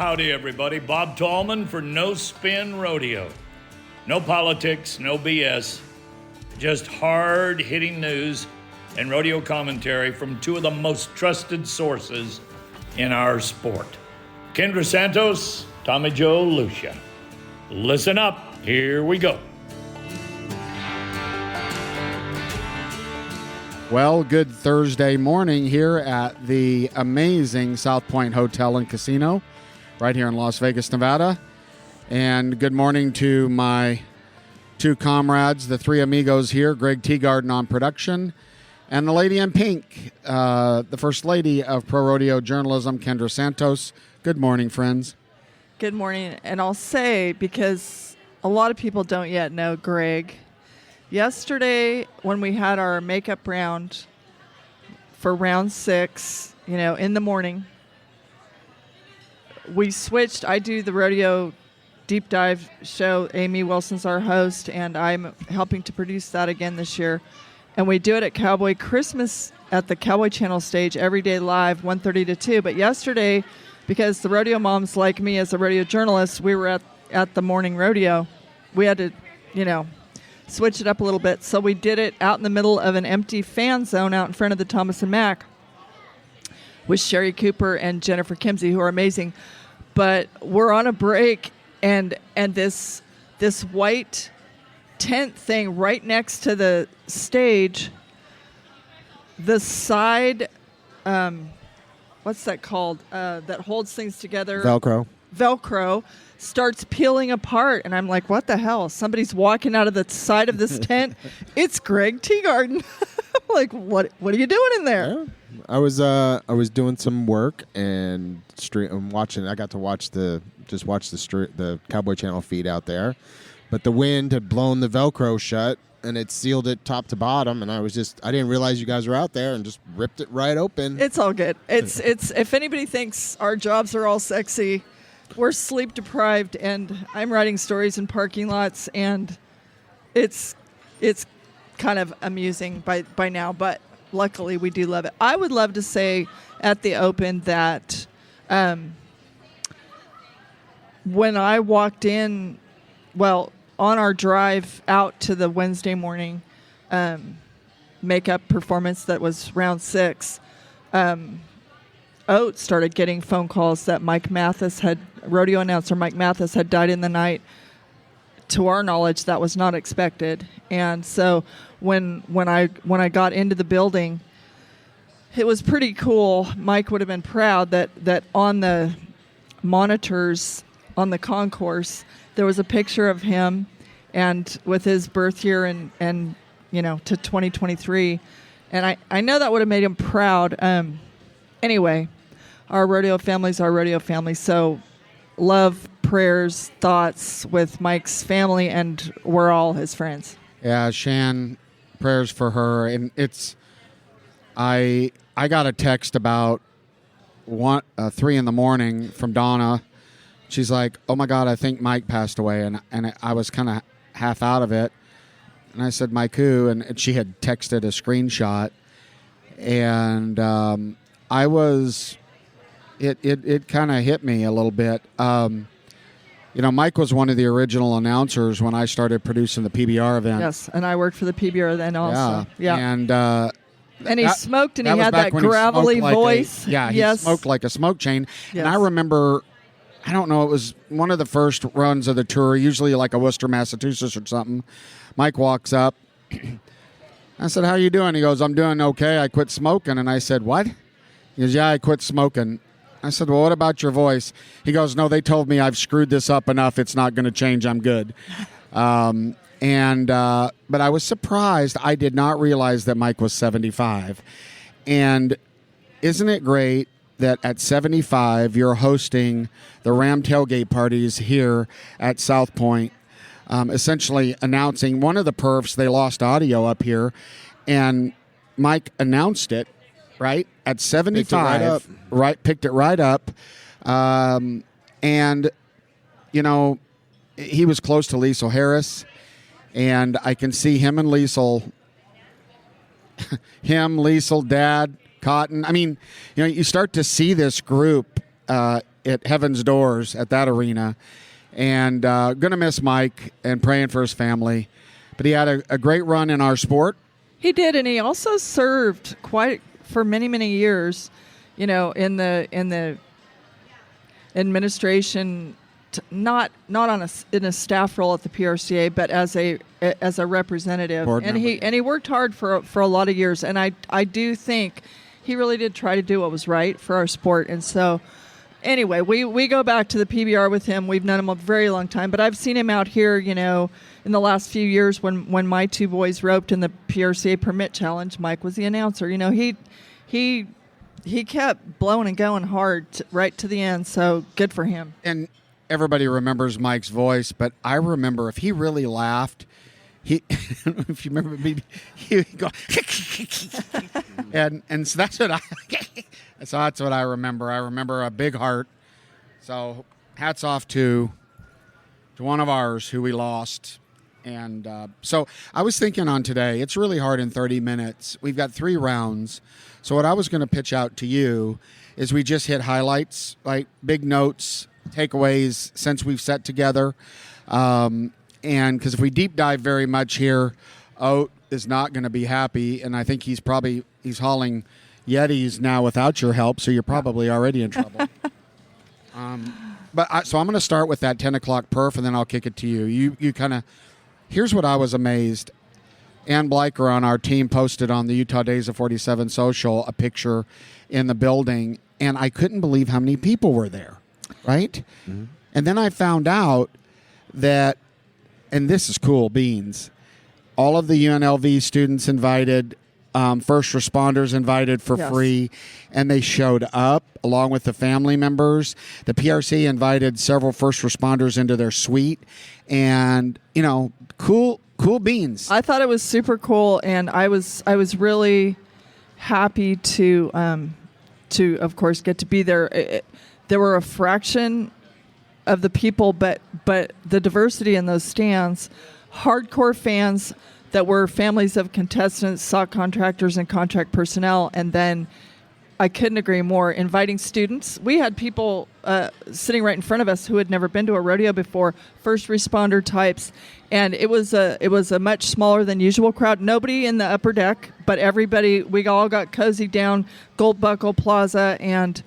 Howdy, everybody. Bob Tallman for No Spin Rodeo. No politics, no BS, just hard-hitting news and rodeo commentary from two of the most trusted sources in our sport. Kendra Santos, Tommy Joe Lucia. Listen up. Here we go. Well, good Thursday morning here at the amazing South Point Hotel and Casino right here in Las Vegas, Nevada. And good morning to my two comrades, the three amigos here, Greg Teagarden on production, and the lady in pink, the First Lady of Pro Rodeo Journalism, Kendra Santos. Good morning, friends. Good morning. And I'll say, because a lot of people don't yet know Greg, yesterday when we had our makeup round for round 6, in the morning, we switched. I do the rodeo deep dive show. Amy Wilson's our host, and I'm helping to produce that again this year. And we do it at Cowboy Christmas at the Cowboy Channel stage every day live, 1:30 to 2. But yesterday, because the rodeo moms like me as a rodeo journalist, we were at the morning rodeo. We had to, switch it up a little bit. So we did it out in the middle of an empty fan zone out in front of the Thomas and Mack with Sherry Cooper and Jennifer Kimsey, who are amazing. But we're on a break, and this white tent thing right next to the stage, the side, what's that called? That holds things together. Velcro starts peeling apart, and I'm like, what the hell? Somebody's walking out of the side of this tent. It's Greg Teagarden. I'm like, what are you doing in there? Yeah. I was doing some work and I'm watching. I got to watch the Cowboy Channel feed out there, but the wind had blown the Velcro shut and it sealed it top to bottom. And I didn't realize you guys were out there and just ripped it right open. It's all good. It's if anybody thinks our jobs are all sexy, we're sleep deprived, and I'm writing stories in parking lots, and it's kind of amusing by now, but luckily we do love it. I would love to say at the Open that when I walked in, on our drive out to the Wednesday morning makeup performance that was round 6, Oat started getting phone calls that rodeo announcer Mike Mathis had died in the night. To our knowledge, that was not expected. And so when I got into the building, it was pretty cool. Mike would have been proud that on the monitors on the concourse, there was a picture of him and with his birth year and to 2023. And I know that would have made him proud. Anyway, our rodeo family's our rodeo family. So love, prayers, thoughts with Mike's family, and we're all his friends. Yeah, Shan, prayers for her. And I got a text about 3 in the morning from Donna. She's like, oh my God, I think Mike passed away. And I was kind of half out of it. And I said, Mike who? And she had texted a screenshot. And it kind of hit me a little bit. Mike was one of the original announcers when I started producing the PBR event. Yes, and I worked for the PBR then also. Yeah. And he smoked, and he had that gravelly voice. He smoked like a smoke chain. Yes. And I remember, I don't know, it was one of the first runs of the tour, usually like a Worcester, Massachusetts or something. Mike walks up. I said, how you doing? He goes, I'm doing okay. I quit smoking. And I said, what? He goes, yeah, I quit smoking. I said, well, what about your voice? He goes, no, they told me I've screwed this up enough. It's not going to change. I'm good. But I was surprised. I did not realize that Mike was 75. And isn't it great that at 75, you're hosting the Ram tailgate parties here at South Point, essentially announcing one of the perfs. They lost audio up here, and Mike announced it. Right at 75, picked it right up, and he was close to Liesl Harris, and I can see him and Liesl, Dad, Cotton. I mean, you start to see this group at Heaven's Doors at that arena. And going to miss Mike and praying for his family. But he had a great run in our sport. He did, and he also served for many, many years, in the administration, not in a staff role at the PRCA, but as a representative. And he worked hard for a lot of years. And I do think he really did try to do what was right for our sport. And so, anyway, we go back to the PBR with him. We've known him a very long time, but I've seen him out here, in the last few years when my two boys roped in the PRCA Permit Challenge. Mike was the announcer. He kept blowing and going hard right to the end. So good for him. And everybody remembers Mike's voice, but I remember if he really laughed, if you remember me, he would go, and so that's what I remember. I remember a big heart. So hats off to one of ours who we lost. And so I was thinking on today, it's really hard in 30 minutes. We've got 3 rounds. So what I was going to pitch out to you is we just hit highlights, like big notes, takeaways since we've set together. And because if we deep dive very much here, Oat is not going to be happy. And I think he's hauling Yetis now without your help. So you're probably already in trouble. So I'm going to start with that 10 o'clock perf, and then I'll kick it to you. You kind of, here's what I was amazed. Ann Bleicher on our team posted on the Utah Days of 47 social a picture in the building, and I couldn't believe how many people were there, right? Mm-hmm. And then I found out that, and this is cool beans, all of the UNLV students invited, first responders invited for free, and they showed up along with the family members. The PRC invited several first responders into their suite, and cool beans. I thought it was super cool, and I was really happy to of course get to be there. There were a fraction of the people, but the diversity in those stands, hardcore fans that were families of contestants, SOC contractors, and contract personnel, and then I couldn't agree more. Inviting students. We had people sitting right in front of us who had never been to a rodeo before, first responder types, and it was a much smaller than usual crowd. Nobody in the upper deck, but everybody. We all got cozy down Gold Buckle Plaza, and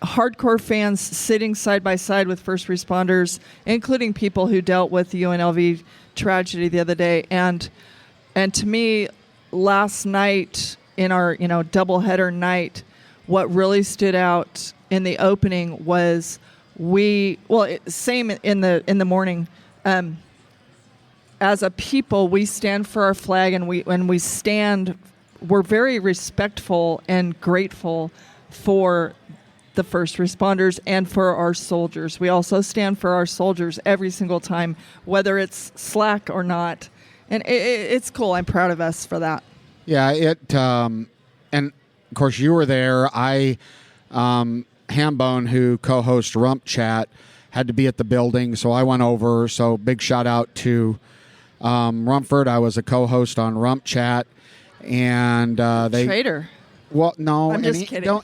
hardcore fans sitting side by side with first responders, including people who dealt with the UNLV tragedy the other day. And to me, last night in our doubleheader night, what really stood out in the opening was same in the morning. As a people, we stand for our flag, and we're very respectful and grateful for the first responders and for our soldiers. We also stand for our soldiers every single time, whether it's slack or not. And it's cool. I'm proud of us for that. Yeah, and of course you were there. Hambone, who co-hosts Rump Chat, had to be at the building, so I went over. So big shout out to Rumford. I was a co-host on Rump Chat, and they traitor. Well, no, I'm just kidding.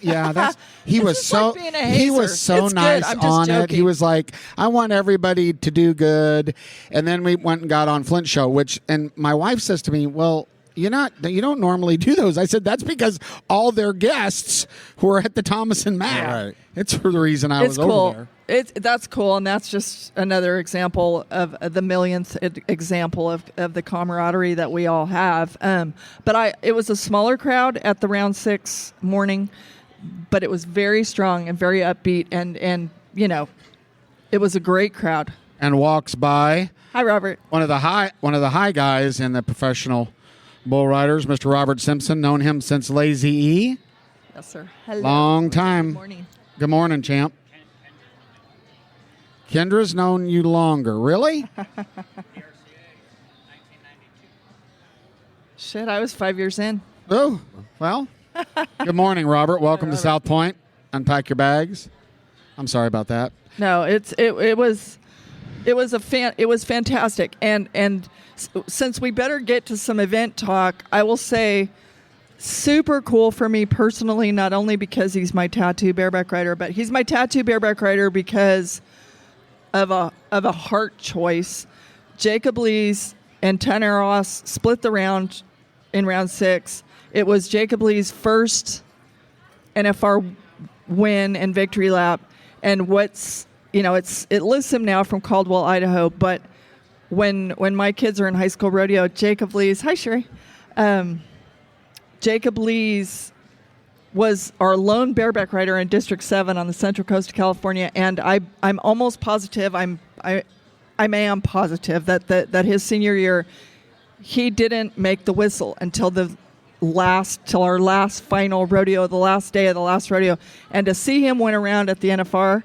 He was so it's nice on joking. it. He was like, I want everybody to do good. And then we went and got on Flint Show, and my wife says to me, well, you don't normally do those. I said, that's because all their guests who are at the Thomas and Mack. Yeah. Right. It's for the reason I was cool. over there. That's cool, and that's just another example of the millionth example of the camaraderie that we all have. But it was a smaller crowd at the round 6 morning, but it was very strong and very upbeat, and it was a great crowd. And walks by. Hi, Robert. One of the high guys in the professional bull riders, Mr. Robert Simpson. Known him since Lazy E. Yes, sir. Hello. Long time. Good morning. Good morning, champ. Kendra's known you longer. Really? Shit, I was 5 years in. Oh, well. Good morning, Robert. Welcome to South Point. Unpack your bags. I'm sorry about that. No, it was fantastic, and since we better get to some event talk, I will say super cool for me personally, not only because he's my tattoo bareback rider, but he's my tattoo bareback rider because of a heart choice. Jacob Lees and Tanner Ross split the round in round 6. It was Jacob Lee's first NFR win and victory lap. And it lists him now from Caldwell, Idaho. But when my kids are in high school rodeo, Jacob Lees, hi Sherry, Jacob Lees was our lone bareback rider in District 7 on the Central Coast of California, and I'm almost positive, I am positive that his senior year, he didn't make the whistle until our last final rodeo, the last day of the last rodeo, and to see him win around at the NFR,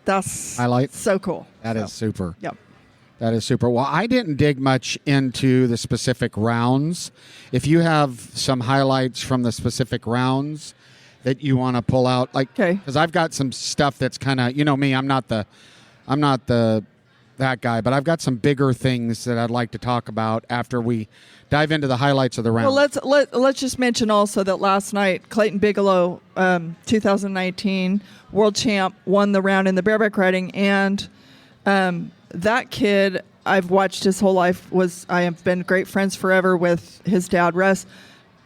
that's so cool. That is super. Yep. That is super. Well, I didn't dig much into the specific rounds. If you have some highlights from the specific rounds that you want to pull out, like, because I've got some stuff that's kind of, me, I'm not that guy, but I've got some bigger things that I'd like to talk about after we dive into the highlights of the round. Well, let's just mention also that last night Clayton Bigelow, 2019 world champ, won the round in the bareback riding, and that kid I've watched his whole life. I have been great friends forever with his dad, Russ,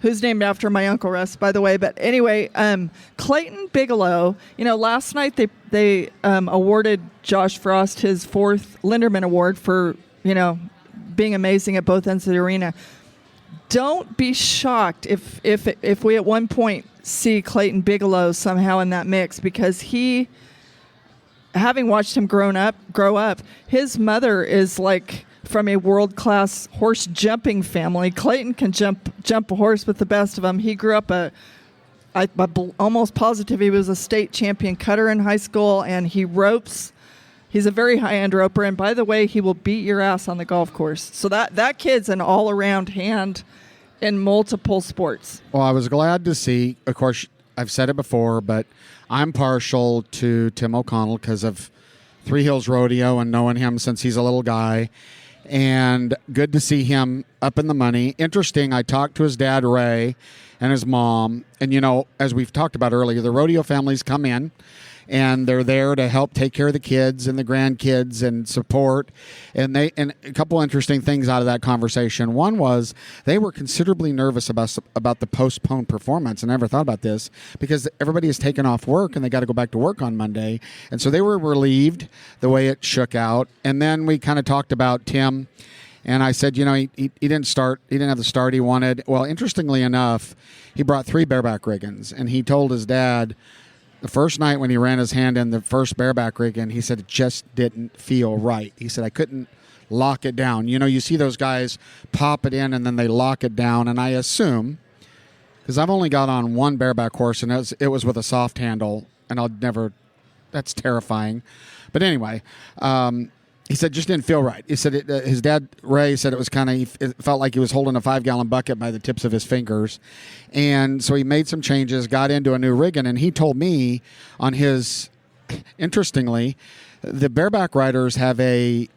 who's named after my uncle Russ, by the way. But anyway, Clayton Bigelow, last night they awarded Josh Frost his 4th Linderman Award for, being amazing at both ends of the arena. Don't be shocked if we at one point see Clayton Bigelow somehow in that mix, because he, having watched him grow up, his mother is like from a world-class horse jumping family. Clayton can jump a horse with the best of them. He grew up I'm almost positive he was a state champion cutter in high school, and he ropes. He's a very high-end roper, and by the way, he will beat your ass on the golf course. So that kid's an all-around hand in multiple sports. Well, I was glad to see, of course, I've said it before, but I'm partial to Tim O'Connell because of Three Hills Rodeo and knowing him since he's a little guy. And good to see him up in the money. Interesting, I talked to his dad, Ray, and his mom. And, as we've talked about earlier, the rodeo families come in, and they're there to help take care of the kids and the grandkids and support. And a couple interesting things out of that conversation. One was they were considerably nervous about the postponed performance. I never thought about this because everybody has taken off work and they got to go back to work on Monday. And so they were relieved the way it shook out. And then we kind of talked about Tim. And I said, he didn't start. He didn't have the start he wanted. Well, interestingly enough, he brought 3 bareback riggins. And he told his dad, the first night when he ran his hand in the first bareback riggin, he said it just didn't feel right. He said, I couldn't lock it down. You see those guys pop it in and then they lock it down. And I assume, because I've only got on one bareback horse and it was with a soft handle, and that's terrifying. But anyway, he said it just didn't feel right. He said his dad, Ray, said it was it felt like he was holding a 5-gallon bucket by the tips of his fingers. And so he made some changes, got into a new rigging, and he told me on his, interestingly, the bareback riders have a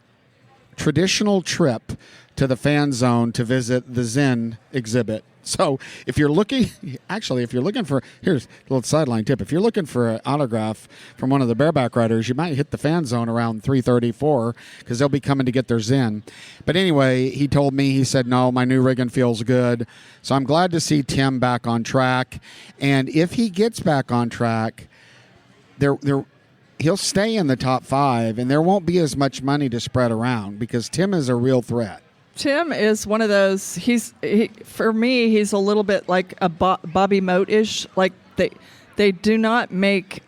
traditional trip to the fan zone to visit the Zen exhibit. So if you're looking for, here's a little sideline tip. If you're looking for an autograph from one of the bareback riders, you might hit the fan zone around 3:34 because they'll be coming to get their Zen. But anyway, he told me, he said, no, my new rigging feels good. So I'm glad to see Tim back on track. And if he gets back on track, he'll stay in the top 5, and there won't be as much money to spread around because Tim is a real threat. Tim is one of those. For me, he's a little bit like a Bobby Moat-ish. Like they do not make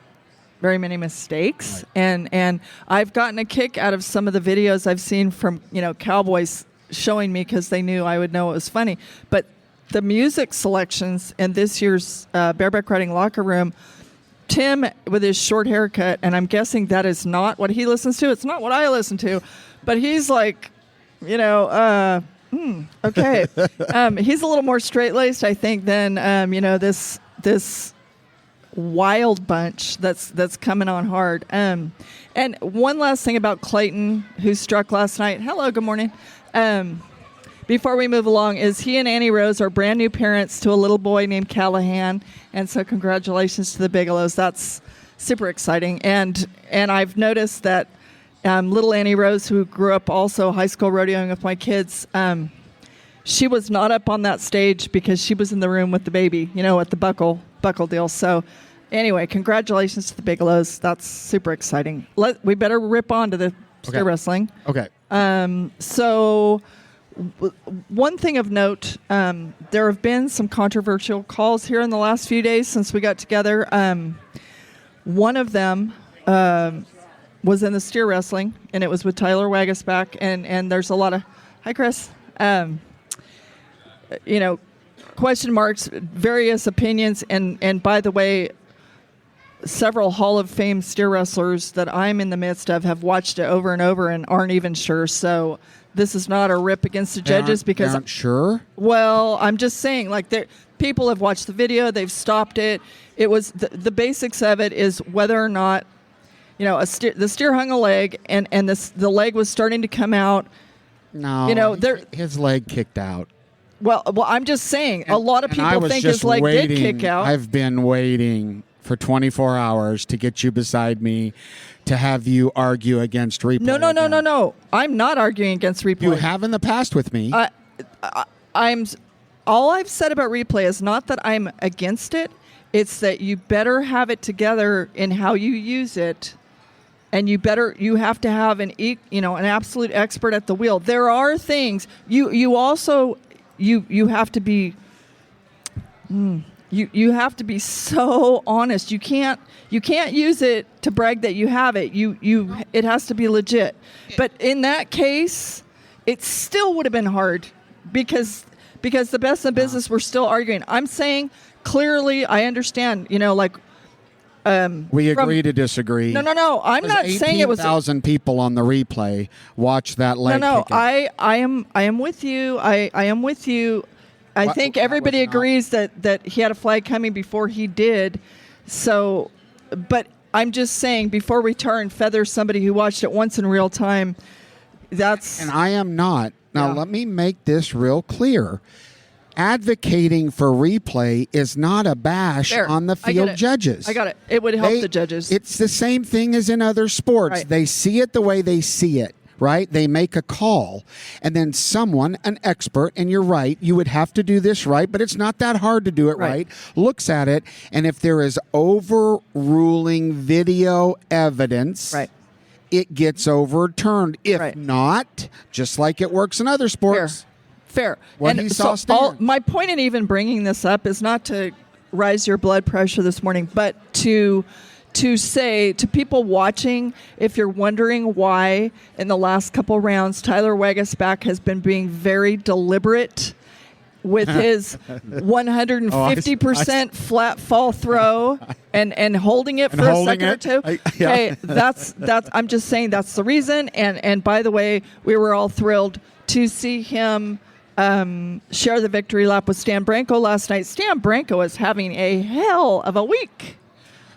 very many mistakes, right. And I've gotten a kick out of some of the videos I've seen from Cowboys showing me because they knew I would know it was funny. But the music selections in this year's bareback riding locker room, Tim with his short haircut, and I'm guessing that is not what he listens to. It's not what I listen to, but he's like. Okay. He's a little more straight-laced, I think, than this wild bunch that's coming on hard. And one last thing about Clayton, who struck last night. Hello, good morning. before we move along, is he and Annie Rose are brand new parents to a little boy named Callahan, and so congratulations to the Bigelows. That's super exciting. And I've noticed that little Annie Rose, who grew up also high school rodeoing with my kids, she was not up on that stage because she was in the room with the baby, at the buckle deal. So anyway, congratulations to the Bigelows. That's super exciting. We better rip on to the steer wrestling. Okay. So one thing of note, there have been some controversial calls here in the last few days since we got together. One of them was in the steer wrestling, and it was with Tyler Wagasback, and there's a lot of, hi, Chris, question marks, various opinions, and by the way, several Hall of Fame steer wrestlers that I'm in the midst of have watched it over and over and aren't even sure. So this is not a rip against the judges because aren't sure. Well, I'm just saying, people have watched the video, they've stopped it. It was the basics of it is whether or not the steer hung a leg and the leg was starting to come out. No, his leg kicked out. Well, I'm just saying, a lot of people think his leg did kick out. I've been waiting for 24 hours to get you beside me to have you argue against replay. No. I'm not arguing against replay. You have in the past with me. All I've said about replay is not that I'm against it. It's that you better have it together in how you use it. And you have to have an absolute expert at the wheel. There are things you also you have to be you have to be so honest. You can't use it to brag that you have it. It has to be legit. But in that case, it still would have been hard because the best in business were still arguing. I'm saying clearly, I understand. We agree to disagree. No. I'm not saying it was 18,000 people on the replay watch that leg. No. I am with you. I am with you. I think everybody agrees that he had a flag coming before he did. So, but I'm just saying before we turn feather somebody who watched it once in real time. And I am not. Now let me make this real clear. Advocating for replay is not a bash on the field judges. I got it. It would help the judges. It's the same thing as in other sports. Right. They see it the way they see it, right? They make a call. And then someone, an expert, and you're right, you would have to do this right, but it's not that hard to do it right, looks at it, and if there is overruling video evidence, it gets overturned. If not, just like it works in other sports. Fair. What he saw stand. My point in even bringing this up is not to rise your blood pressure this morning, but to say to people watching, if you're wondering why in the last couple rounds Tyler Wagasback has been being very deliberate with his 150% flat fall throw and holding it for a second or two. Okay, that's I'm just saying that's the reason. And by the way, we were all thrilled to see him share the victory lap with Stan Branco last night. Stan Branco is having a hell of a week.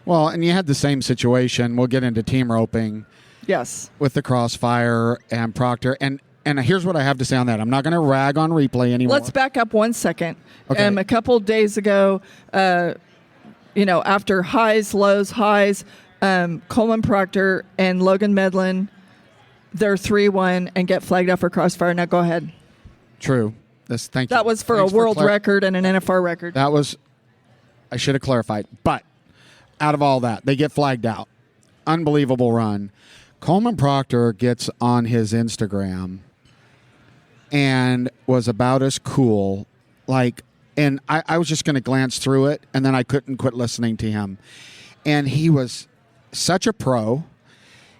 Well, and you had the same situation. We'll get into team roping. Yes. With the Crossfire and Proctor. And here's what I have to say on that. I'm not going to rag on replay anymore. Let's back up 1 second. Okay. A couple days ago, after highs, lows, highs, Coleman Proctor and Logan Medlin, they're 3-1 and get flagged out for Crossfire. Now go ahead. True. Thank you. That was for a world record and an NFR record. I should have clarified. But out of all that, they get flagged out. Unbelievable run. Coleman Proctor gets on his Instagram and was about as cool. And I was just going to glance through it, and then I couldn't quit listening to him. And he was such a pro.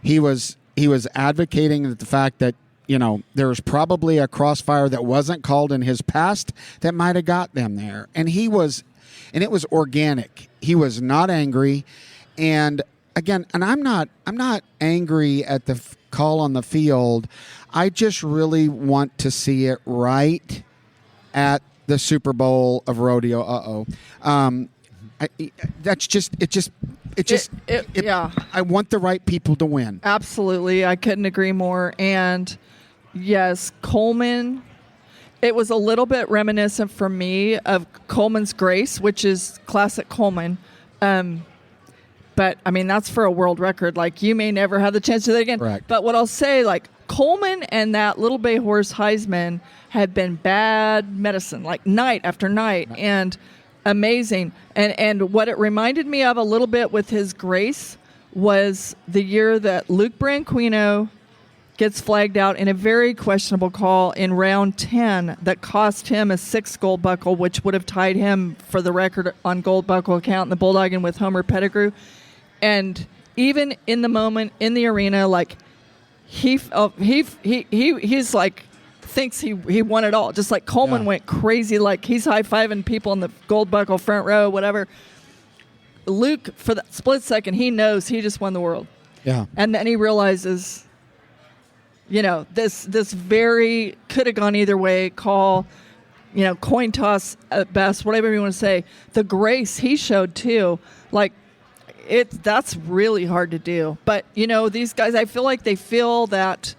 He was advocating the fact that, there was probably a Crossfire that wasn't called in his past that might have got them there. And it was organic. He was not angry. And again, and I'm not angry at the call on the field. I just really want to see it right at the Super Bowl of rodeo. That's just I want the right people to win. Absolutely. I couldn't agree more. And yes, Coleman, It was a little bit reminiscent for me of Coleman's Grace, which is classic Coleman. But, I mean, that's for a world record. Like, you may never have the chance to do that again. Correct. But what I'll say, like, Coleman and that Little Bay Horse Heisman have been bad medicine, like night after night, and amazing. And what it reminded me of a little bit with his Grace was the year that Luke Branquino gets flagged out in a very questionable call in round 10 that cost him a 6th gold buckle, which would have tied him for the record on gold buckle count in the Bulldogging with Homer Pettigrew. And even in the moment in the arena, like he's like thinks he won it all. Just like Coleman went crazy, like he's high-fiving people in the gold buckle front row, whatever. Luke, for that split second, he knows he just won the world. Yeah. And then he realizes, you know, this very could have gone either way call, you know, coin toss at best, whatever you want to say. The grace he showed too, like that's really hard to do. But, you know, these guys, I feel like they feel that,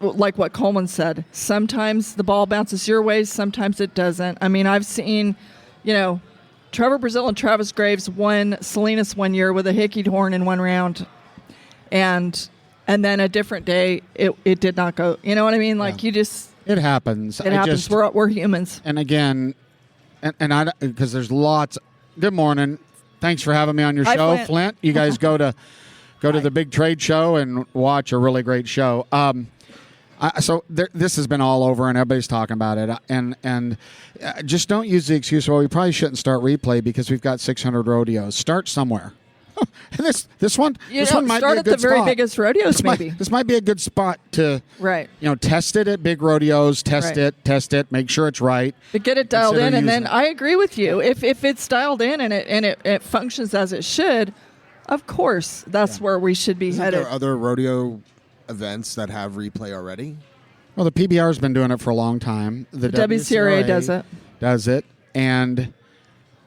like what Coleman said, sometimes the ball bounces your way, sometimes it doesn't. I mean, I've seen, you know, Trevor Brazil and Travis Graves won Salinas one year with a hickeyed horn in one round, and then a different day it did not go. You know what I mean? Like you just it happens. It happens. We're humans. And again, and I because there's lots. Good morning. Thanks for having me on your show, Flint. You guys go to the big trade show and watch a really great show. This has been all over, and everybody's talking about it. And just don't use the excuse, well, we probably shouldn't start replay because we've got 600 rodeos. Start somewhere. And this one might be a good spot. Start at the very biggest rodeos, maybe. This might be a good spot to test it at big rodeos. Test it. Make sure it's right. To get it dialed in, and then I agree with you. If it's dialed in and it functions as it should, of course, that's where we should be headed. Are there other rodeo events that have replay already? Well, the PBR's been doing it for a long time. The WCRA does it. And,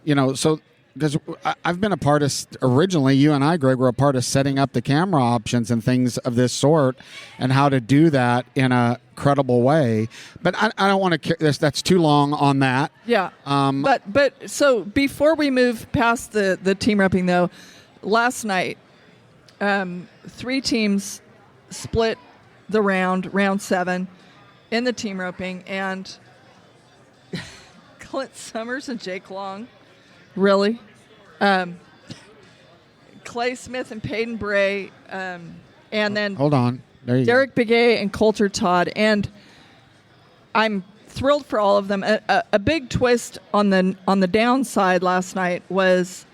you know, so because I've been a part of, originally, you and I, Greg, were a part of setting up the camera options and things of this sort and how to do that in a credible way. But I don't want to, that's too long on that. Yeah. But so before we move past the team repping, though, last night, 3 teams split the round 7 in the team roping, and Clint Summers and Jake Long, really, Clay Smith and Peyton Bray, and then hold on, there you Derek Begay and Coulter Todd, and I'm thrilled for all of them. A big twist on the downside last night was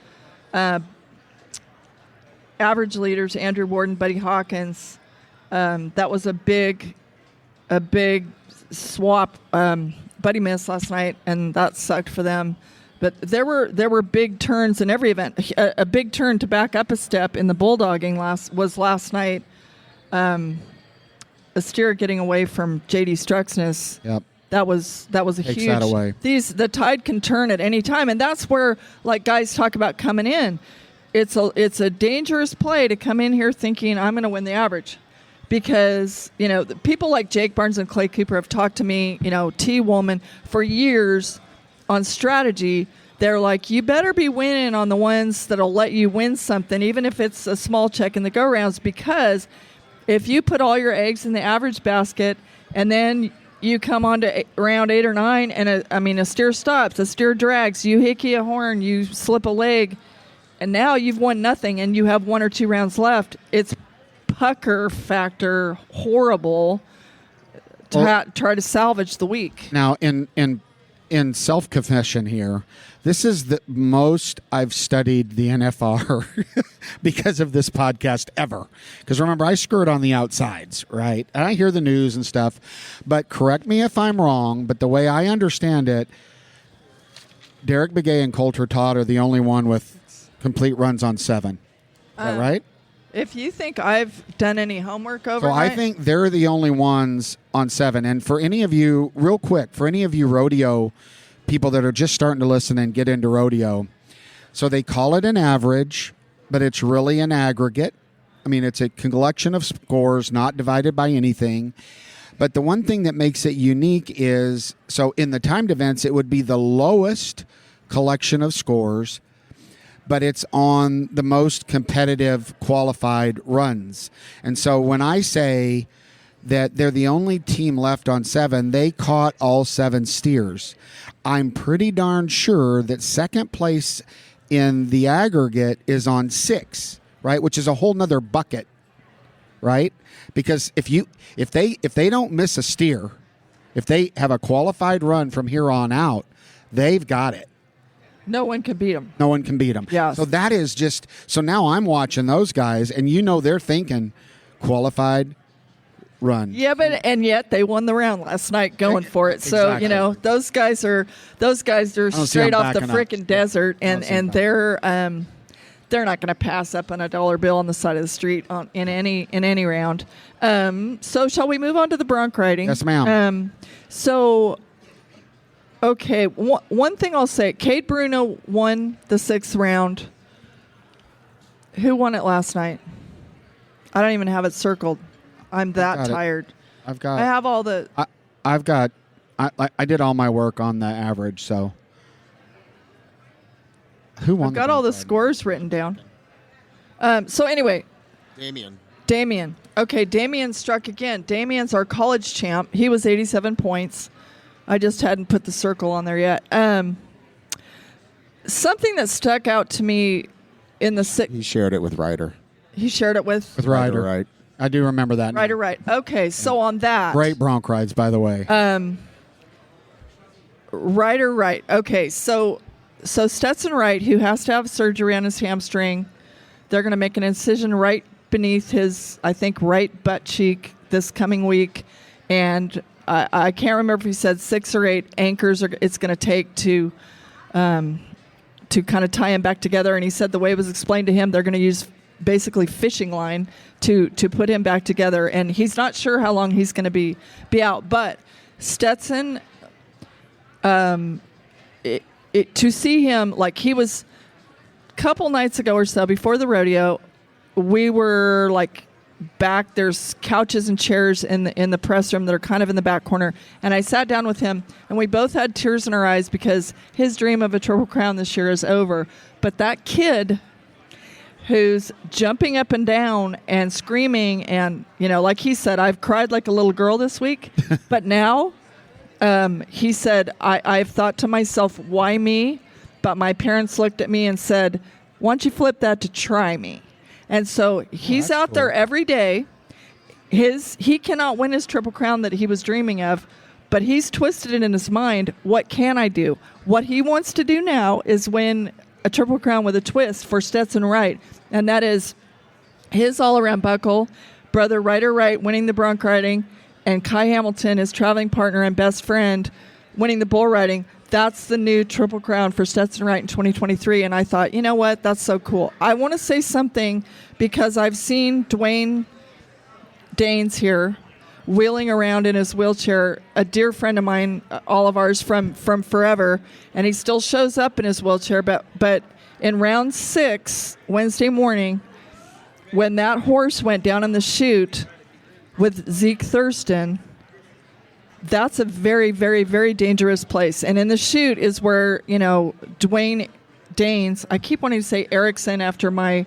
average leaders Andrew Warden, Buddy Hawkins. That was a big swap. Buddy missed last night, and that sucked for them. But there were big turns in every event. A big turn to back up a step in the bulldogging last night. A steer getting away from J.D. Struxness. Yep. That was a Takes huge. that away. The tide can turn at any time, and that's where, like, guys talk about coming in. It's a dangerous play to come in here thinking I'm going to win the average. Because, you know, people like Jake Barnes and Clay Cooper have talked to me, you know, T. Woolman, for years on strategy. They're like, you better be winning on the ones that'll let you win something, even if it's a small check in the go-rounds, because if you put all your eggs in the average basket and then you come on to round 8 or 9 and a steer stops, a steer drags, you hickey a horn, you slip a leg, and now you've won nothing and you have 1 or 2 rounds left, it's pucker factor horrible to try to salvage the week. Now, in self-confession here, this is the most I've studied the NFR because of this podcast ever. Because remember, I skirt on the outsides, right? And I hear the news and stuff. But correct me if I'm wrong, but the way I understand it, Derek Begay and Coulter Todd are the only one with complete runs on 7. Is that right? If you think I've done any homework overnight. So I think they're the only ones on 7. And for any of you, real quick, for any of you rodeo people that are just starting to listen and get into rodeo, so they call it an average, but it's really an aggregate. I mean, it's a collection of scores not divided by anything. But the one thing that makes it unique is, so in the timed events, it would be the lowest collection of scores, but it's on the most competitive qualified runs. And so when I say that they're the only team left on 7, they caught all 7 steers. I'm pretty darn sure that second place in the aggregate is on 6, right? Which is a whole nother bucket, right? Because if they don't miss a steer, if they have a qualified run from here on out, they've got it. No one can beat them. No one can beat them. Yeah. So that is just, so now I'm watching those guys, and they're thinking qualified run. Yeah, and yet they won the round last night going for it. So Exactly. those guys are straight off the freaking desert, and they're not going to pass up on a dollar bill on the side of the street in any round. So shall we move on to the bronc riding? Yes, ma'am. Okay, one thing I'll say, Cade Bruno won the 6th round. Who won it last night? I don't even have it circled. I'm that tired. I have all the... I did all my work on the average, so... Who won? I've got all the scores written down. So anyway... Damien. Okay, Damien struck again. Damien's our college champ. He was 87 points. I just hadn't put the circle on there yet. Something that stuck out to me in the He shared it with Ryder. He shared it with Ryder. Right. I do remember that. Ryder, right. Okay, so on that. Great bronc rides, by the way. Ryder, right. Okay, so Stetson Wright, who has to have surgery on his hamstring, they're going to make an incision right beneath his, I think, right butt cheek this coming week, and I can't remember if he said 6 or 8 anchors it's going to take to kind of tie him back together. And he said the way it was explained to him, they're going to use basically fishing line to put him back together. And he's not sure how long he's going to be out. But Stetson, to see him, like he was a couple nights ago or so before the rodeo, we were like back, there's couches and chairs in the press room that are kind of in the back corner, and I sat down with him, and we both had tears in our eyes because his dream of a Triple Crown this year is over. But that kid who's jumping up and down and screaming, and like he said, I've cried like a little girl this week, but now he said, I've thought to myself, why me? But my parents looked at me and said, why don't you flip that to try me? And so he's out there every day. He cannot win his Triple Crown that he was dreaming of, but he's twisted it in his mind. What can I do? What he wants to do now is win a Triple Crown with a twist for Stetson Wright, and that is his all-around buckle, brother Ryder Wright winning the bronc riding, and Kai Hamilton, his traveling partner and best friend, winning the bull riding. That's the new Triple Crown for Stetson Wright in 2023. And I thought, you know what? That's so cool. I want to say something because I've seen Dwayne Daines here wheeling around in his wheelchair, a dear friend of mine, all of ours from forever, and he still shows up in his wheelchair. But in round 6, Wednesday morning, when that horse went down in the chute with Zeke Thurston, that's a very, very, very dangerous place. And in the chute is where, Dwayne Daines, I keep wanting to say Erickson after my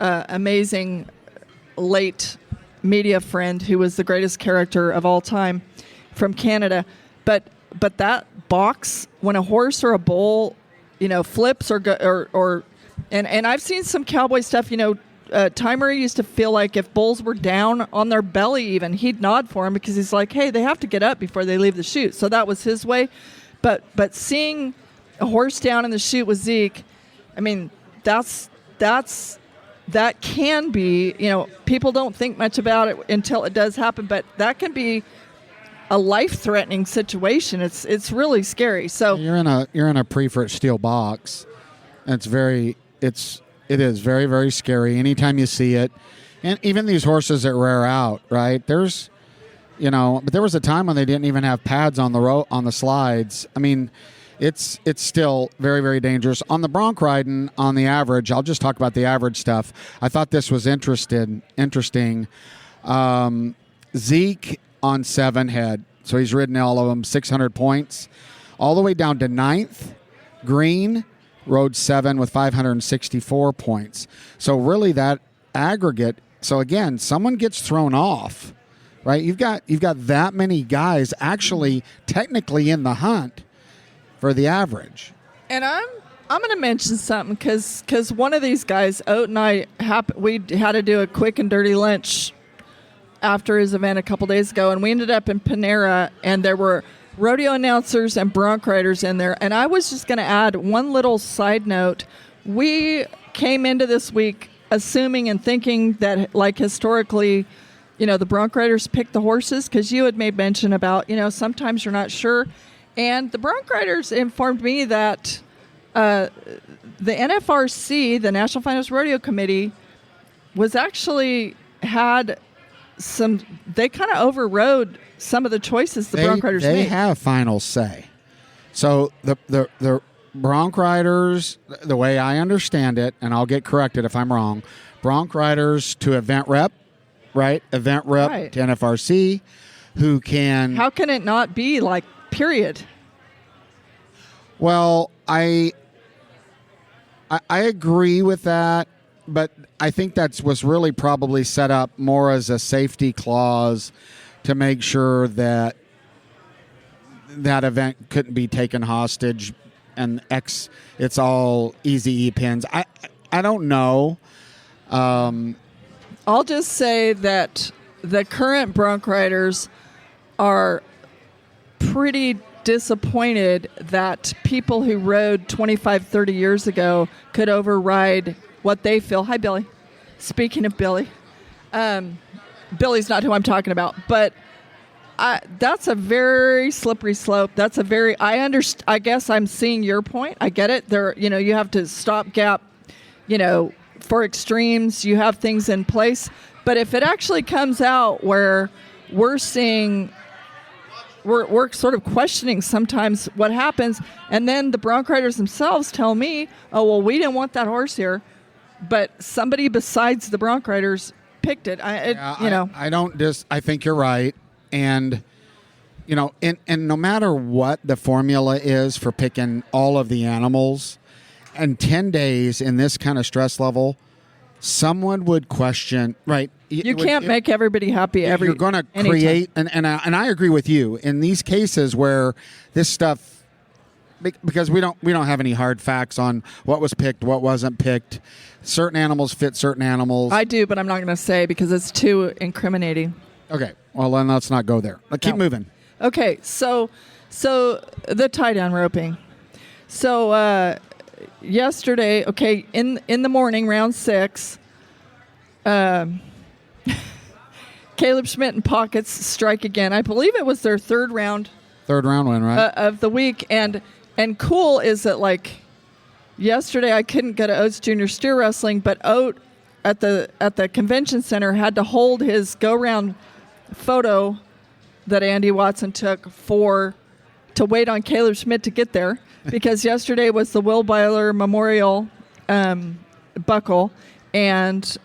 amazing late media friend who was the greatest character of all time from Canada. But that box, when a horse or a bull, flips or I've seen some cowboy stuff, Timer used to feel like if bulls were down on their belly even, he'd nod for them because he's like, hey, they have to get up before they leave the chute. So that was his way. But seeing a horse down in the chute with Zeke, I mean, that can be, people don't think much about it until it does happen, but that can be a life-threatening situation. It's really scary. So you're in a pre-frit steel box. And it is very, very scary anytime you see it. And even these horses that rear out, right? There's, but there was a time when they didn't even have pads on the slides. I mean, it's still very, very dangerous. On the bronc riding, on the average, I'll just talk about the average stuff. I thought this was interesting. Zeke on 7 had, so he's ridden all of them, 600 points. All the way down to 9th, Green rode 7 with 564 points. So really that aggregate, so again, someone gets thrown off, right? You've got that many guys actually technically in the hunt for the average. And I'm going to mention something because one of these guys, Oat and I, we had to do a quick and dirty lunch after his event a couple days ago, and we ended up in Panera, and there were rodeo announcers and bronc riders in there. And I was just going to add one little side note. We came into this week assuming and thinking that, like, historically, the bronc riders picked the horses, because you had made mention about, sometimes you're not sure. And the bronc riders informed me that the NFRC, the National Finals Rodeo Committee, was actually had some, they kind of overrode some of the choices the bronc riders made. They have final say. So the bronc riders, the way I understand it, and I'll get corrected if I'm wrong, bronc riders to event rep, right? Event rep Right. to NFRC, who can... How can it not be like, period? Well, I agree with that, but I think that was really probably set up more as a safety clause to make sure that that event couldn't be taken hostage and it's all easy E-pins. I don't know. I'll just say that the current bronc riders are pretty disappointed that people who rode 25, 30 years ago could override what they feel. Hi, Billy. Speaking of Billy, Billy's not who I'm talking about, but that's a very slippery slope. That's a very, I guess I'm seeing your point. I get it. There, you have to stopgap, for extremes, you have things in place. But if it actually comes out where we're seeing, we're sort of questioning sometimes what happens, and then the bronc riders themselves tell me, oh, well, we didn't want that horse here, but somebody besides the bronc riders picked it. I think you're right. And, and no matter what the formula is for picking all of the animals, and 10 days in this kind of stress level, someone would question, right? You can't make everybody happy every You're going to create, and I agree with you, in these cases where this stuff, because we don't have any hard facts on what was picked, what wasn't picked. Certain animals fit certain animals. I do, but I'm not going to say because it's too incriminating. Okay, well then let's not go there. Keep moving. Okay, so the tie-down roping. So yesterday, okay, in the morning, round 6, Caleb Schmidt and Pockets strike again. I believe it was their third round win, right? Of the week, and cool is that, like, yesterday I couldn't go to Oates Junior Steer Wrestling, but Oat at the convention center had to hold his go-round photo that Andy Watson took to wait on Caleb Schmidt to get there, because yesterday was the Will Byler Memorial buckle, and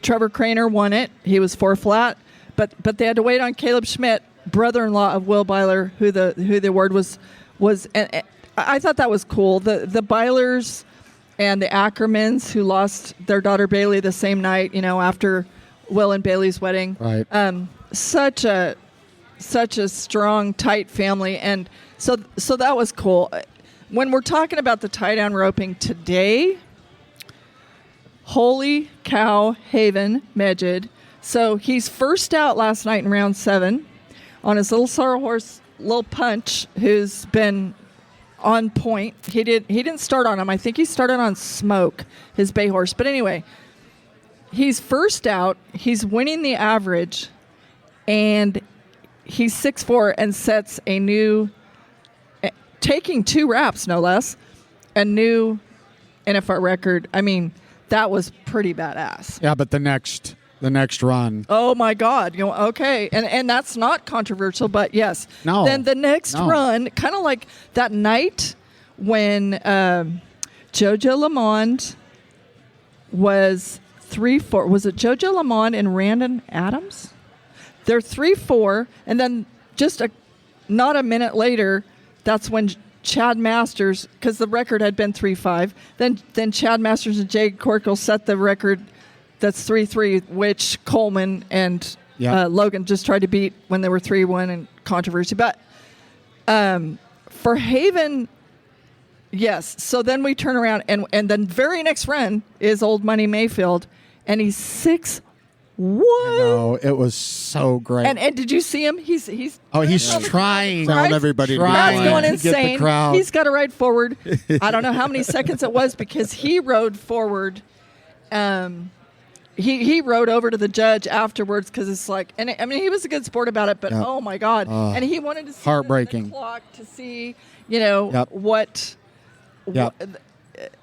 Trevor Craner won it. He was 4 flat, but they had to wait on Caleb Schmidt, brother-in-law of Will Byler, who the award was. And I thought that was cool. The Bylers and the Ackermans, who lost their daughter Bailey the same night, after Will and Bailey's wedding. Right. Such a strong, tight family, and so that was cool. When we're talking about the tie-down roping today, holy cow, Haven Mejid. So he's first out last night in round 7 on his little sorrel horse, Lil Punch, who's been on point. He didn't start on him. I think he started on Smoke, his bay horse. But anyway, he's first out. He's winning the average, and he's 6'4" and sets a new, taking 2 wraps, no less, a new NFR record. I mean, that was pretty badass. Yeah, but the next run. Oh my God! Okay, and that's not controversial, but yes. No. Then the next run, kind of like that night when JoJo Lamond was 3-4. Was it JoJo Lamond and Randon Adams? they're 3-4, and then just not a minute later, that's when Chad Masters, because the record had been 3-5. Then Chad Masters and Jay Corkle set the record that's 3-3, which Coleman and Logan just tried to beat when they were 3-1 in controversy. But for Haven, yes. So then we turn around, and the very next run is Old Money Mayfield, and he's 6-1. No, it was so great. And did you see him? He's trying. Telling everybody to That's going to get the insane. crowd. He's got to ride forward. I don't know how many seconds it was because he rode forward. He rode over to the judge afterwards because it's like, and I mean, he was a good sport about it, but oh my God. And he wanted to see heartbreaking. the clock to see,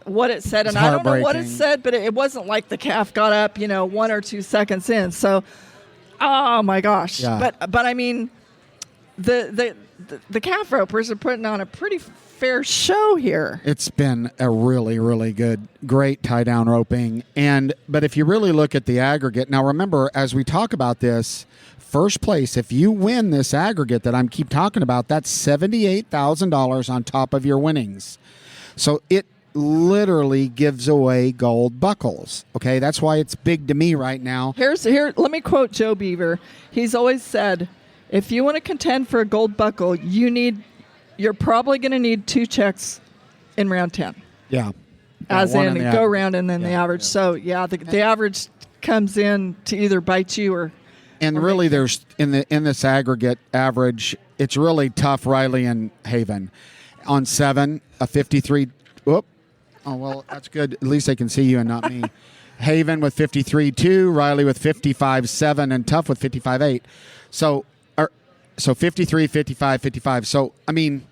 what it said. And I don't know what it said, but it wasn't like the calf got up, 1 or 2 seconds in. So, oh my gosh. Yeah. But I mean, the calf ropers are putting on a pretty fair show here. It's been a really, really great tie-down roping. But if you really look at the aggregate, now remember, as we talk about this, first place, if you win this aggregate that I'm keep talking about, that's $78,000 on top of your winnings. So it literally gives away gold buckles. Okay, that's why it's big to me right now. Let me quote Joe Beaver. He's always said, if you want to contend for a gold buckle, you're probably going to need 2 checks in round 10. Yeah. As in go round and then the average. So the average comes in to either bite you or. And really, there's in this aggregate average, it's really tough. Riley and Haven on 7, a 53. Whoop. Oh well, that's good. At least they can see you and not me. Haven with 53.2, Riley with 55.7, and Tough with 55.8. So 53, 55, 55. So I mean,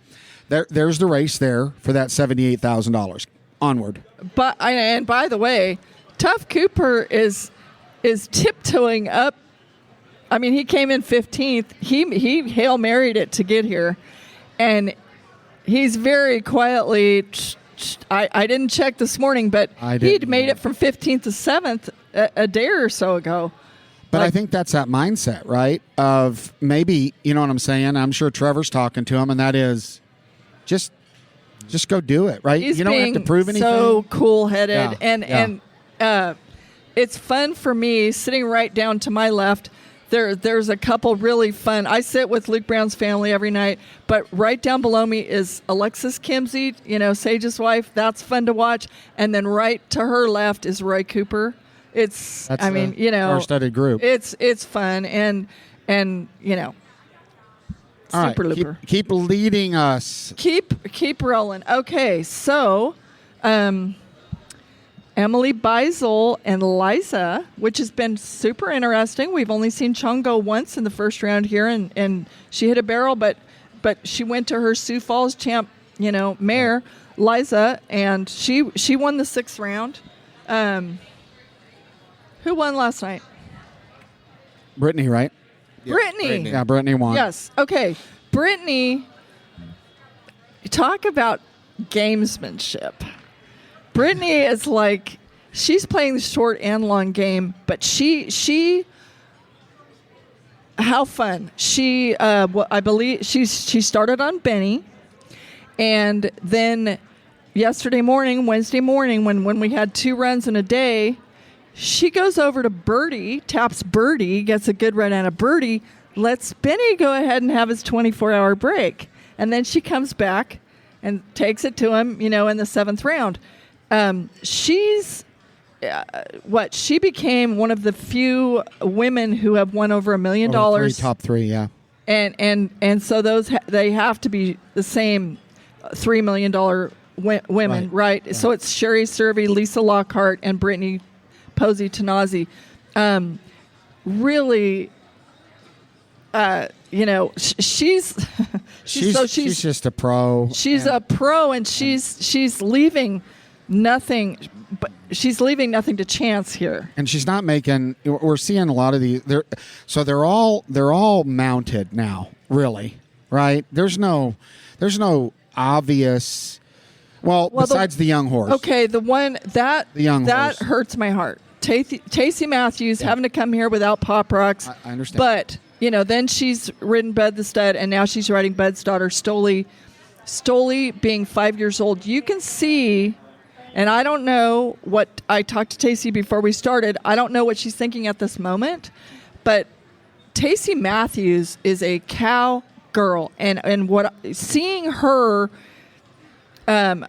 there's the race there for that $78,000. Onward. And by the way, Tough Cooper is tiptoeing up. I mean, he came in 15th. He Hail Married it to get here, and he's very quietly. I didn't check this morning, but he'd made it from 15th to 7th a day or so ago. But I think that's that mindset, right? Of maybe, you know what I'm saying? I'm sure Trevor's talking to him, and that is just go do it, right? He's you don't have to prove anything. So cool-headed. Yeah. And it's fun for me, sitting right down to my left. There's a couple really fun. I sit with Luke Brown's family every night, but right down below me is Alexis Kimsey, Sage's wife. That's fun to watch. And then right to her left is Roy Cooper. That's star-studded group. It's fun and all super right, looper. Keep leading us. Keep rolling. Okay, so Emily Beisel and Liza, which has been super interesting. We've only seen Chung go once in the first round here, and she hit a barrel, but she went to her Sioux Falls champ, mare, Liza, and she won the 6th round. Who won last night? Brittany, right? Yeah, Brittany. Yeah, Brittany won. Yes. Okay. Brittany, talk about gamesmanship. Brittany is like, she's playing the short and long game, but she how fun. She, I believe she started on Benny, and then Wednesday morning, when we had 2 runs in a day, she goes over to Birdie, taps Birdie, gets a good run out of Birdie, lets Benny go ahead and have his 24-hour break. And then she comes back and takes it to him, in the 7th round. She's she became one of the few women who have won over $1 million. Top 3, yeah. And so they have to be the same $3 million women, right? So it's Sherry Cervi, Lisa Lockhart, and Brittany Posey Tanazi. Really, she's just a pro. She's a pro, and she's leaving nothing, but she's leaving nothing to chance here. And she's not making. We're seeing a lot of these. They're all mounted now, really, right? There's no obvious. Well, besides the young horse. Okay, the one that horse. hurts my heart. Tacey Matthews having to come here without Pop Rocks. I understand. But, then she's ridden Bud the Stud, and now she's riding Bud's daughter, Stoli. Stoli being 5 years old. You can see, and I don't know what, I talked to Tacey before we started. I don't know what she's thinking at this moment, but Tacey Matthews is a cow girl, and what seeing her on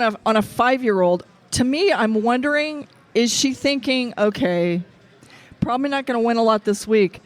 a 5-year-old, to me, I'm wondering, is she thinking, okay, probably not going to win a lot this week,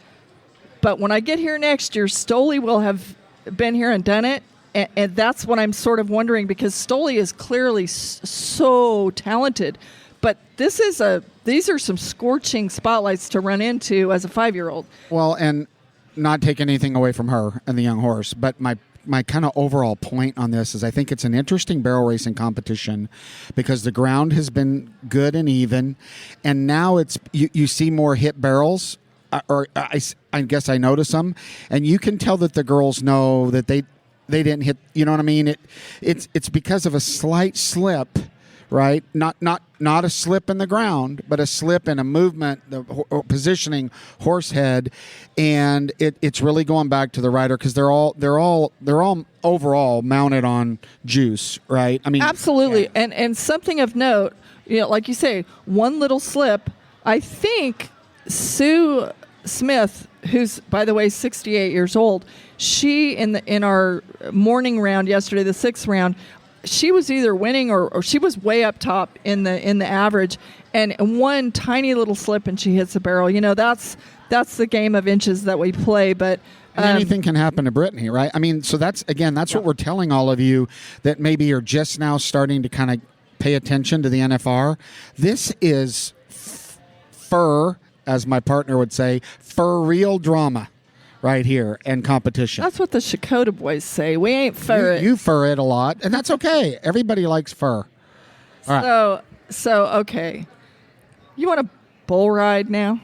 but when I get here next year, Stoli will have been here and done it, and that's what I'm sort of wondering, because Stoli is clearly so talented, but these are some scorching spotlights to run into as a 5-year-old. Well, and not take anything away from her and the young horse, but my kind of overall point on this is I think it's an interesting barrel racing competition because the ground has been good and even, and now it's you see more hit barrels, or I guess I notice them, and you can tell that the girls know that they didn't hit. You know what I mean? It's because of a slight slip. Right, not a slip in the ground, but a slip in a movement, the positioning, horse head, and it's really going back to the rider because they're all overall mounted on juice, right? I mean, absolutely, yeah. And something of note, like you say, one little slip. I think Sue Smith, who's by the way 68 years old, she in our morning round yesterday, the 6th round. She was either winning or she was way up top in the average, and one tiny little slip and she hits the barrel. That's the game of inches that we play. But anything can happen to Brittany, right? I mean, so that's what we're telling all of you that maybe are just now starting to kind of pay attention to the NFR. This is fur, as my partner would say, for real drama. Right here, and competition. That's what the Shakota boys say. We ain't fur it. You fur it a lot, and that's okay. Everybody likes fur. All right. So okay. You want a bull ride now?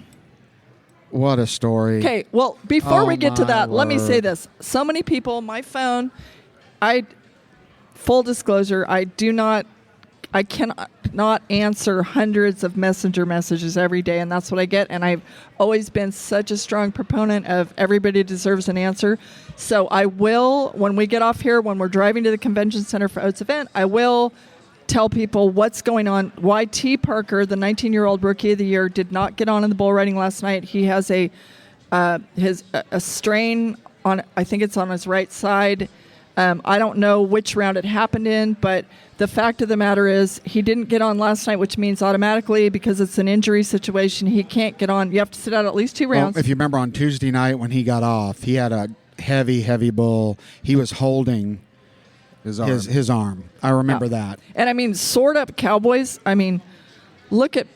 What a story. Okay, well, before we get to that, let me say this. So many people, my phone, full disclosure, I cannot not answer hundreds of messenger messages every day, and that's what I get. And I've always been such a strong proponent of everybody deserves an answer. So I will, when we get off here, when we're driving to the convention center for Oates event, I will tell people what's going on. Why T. Parker, the 19-year-old rookie of the year, did not get on in the bull riding last night. He has a strain on, I think it's on his right side. I don't know which round it happened in, but the fact of the matter is he didn't get on last night, which means automatically, because it's an injury situation, he can't get on. You have to sit out at least 2 rounds. Well, if you remember on Tuesday night when he got off, he had a heavy bull. He was holding his arm. I remember that. And I mean, Sword Up Cowboys, I mean, look at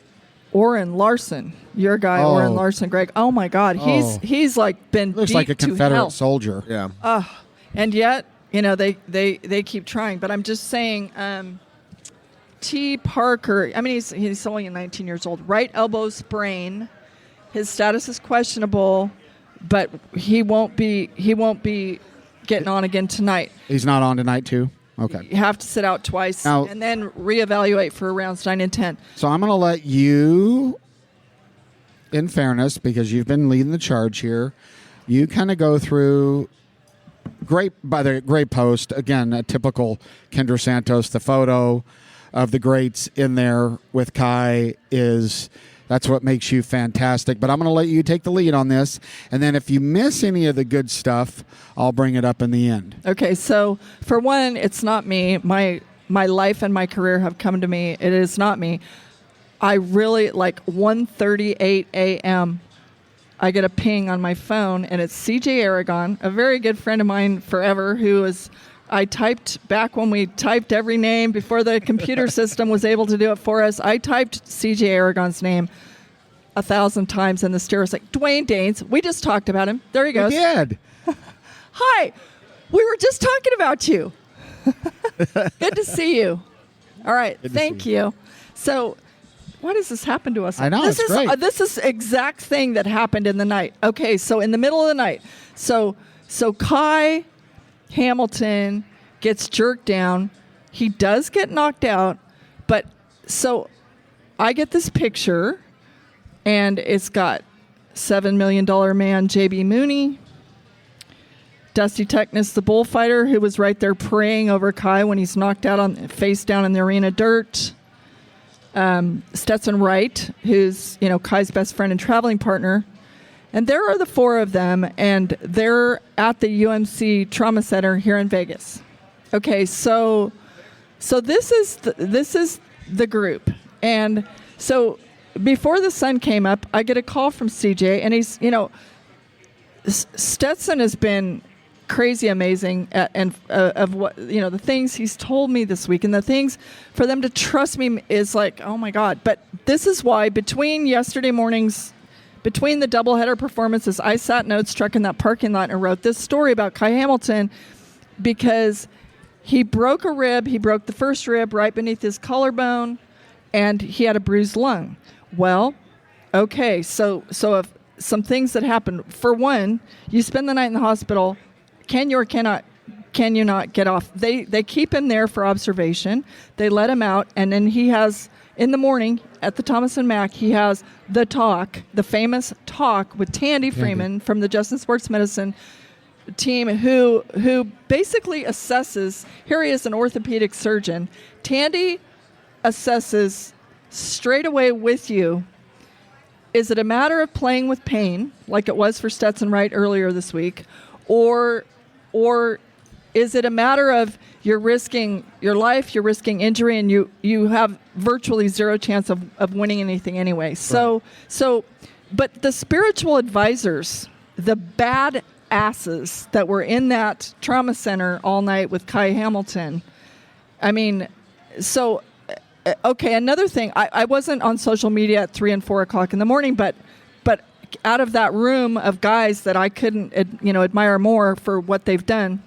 Orrin Larson, your guy, Orrin Larson, Greg. Oh my God, he's like been looks beat like a to Confederate hell. soldier. Yeah. And yet, they keep trying. But I'm just saying, T. Parker. I mean, he's only 19 years old. Right elbow sprain. His status is questionable, but he won't be getting on again tonight. He's not on tonight too. Okay. You have to sit out twice now, and then reevaluate for rounds 9 and 10. So I'm going to let you, in fairness, because you've been leading the charge here, you kind of go through. Great post. Again, a typical Kendra Santos. The photo of the greats in there with Kai that's what makes you fantastic. But I'm going to let you take the lead on this. And then if you miss any of the good stuff, I'll bring it up in the end. Okay, so for one, it's not me. My life and my career have come to me. It is not me. I really, 1:38 a.m., I get a ping on my phone, and it's CJ Aragon, a very good friend of mine forever, I typed back when we typed every name before the computer system was able to do it for us. I typed CJ Aragon's name 1,000 times in the stereo. It's like, Dwayne Danes, we just talked about him. There he goes. We did. Hi, we were just talking about you. Good to see you. All right, thank you. So, why does this happen to us? I know, it's great. This is exact thing that happened in the night. Okay, so in the middle of the night, so Kai Hamilton gets jerked down. He does get knocked out, but so I get this picture, and it's got $7 million man JB Mooney, Dusty Techness, the bullfighter, who was right there praying over Kai when he's knocked out on face down in the arena dirt. Stetson Wright, who's Kai's best friend and traveling partner. And there are the four of them, and they're at the UMC Trauma Center here in Vegas. Okay, so this is the group. And so before the sun came up, I get a call from CJ, and he's, Stetson has been crazy amazing of what, the things he's told me this week, and the things for them to trust me is like, oh my God. But this is why between the doubleheader performances, I sat in Oats truck in that parking lot and wrote this story about Kai Hamilton, because he broke a rib. He broke the first rib right beneath his collarbone, and he had a bruised lung. Well, okay, so if some things that happen. For one, you spend the night in the hospital. Can you not get off? They keep him there for observation. They let him out, and then he has, in the morning at the Thomas and Mack, he has the famous talk with Tandy Freeman from the Justin Sports Medicine team, who basically assesses. Here he is, an orthopedic surgeon. Tandy assesses straight away with you. Is it a matter of playing with pain, like it was for Stetson Wright earlier this week, or is it a matter of you're risking your life, you're risking injury, and you have virtually zero chance of winning anything anyway? Right. So, but the spiritual advisors, the bad asses that were in that trauma center all night with Kai Hamilton, I mean, so, okay, another thing, I wasn't on social media at 3 and 4 o'clock in the morning, but out of that room of guys that I couldn't, admire more for what they've done,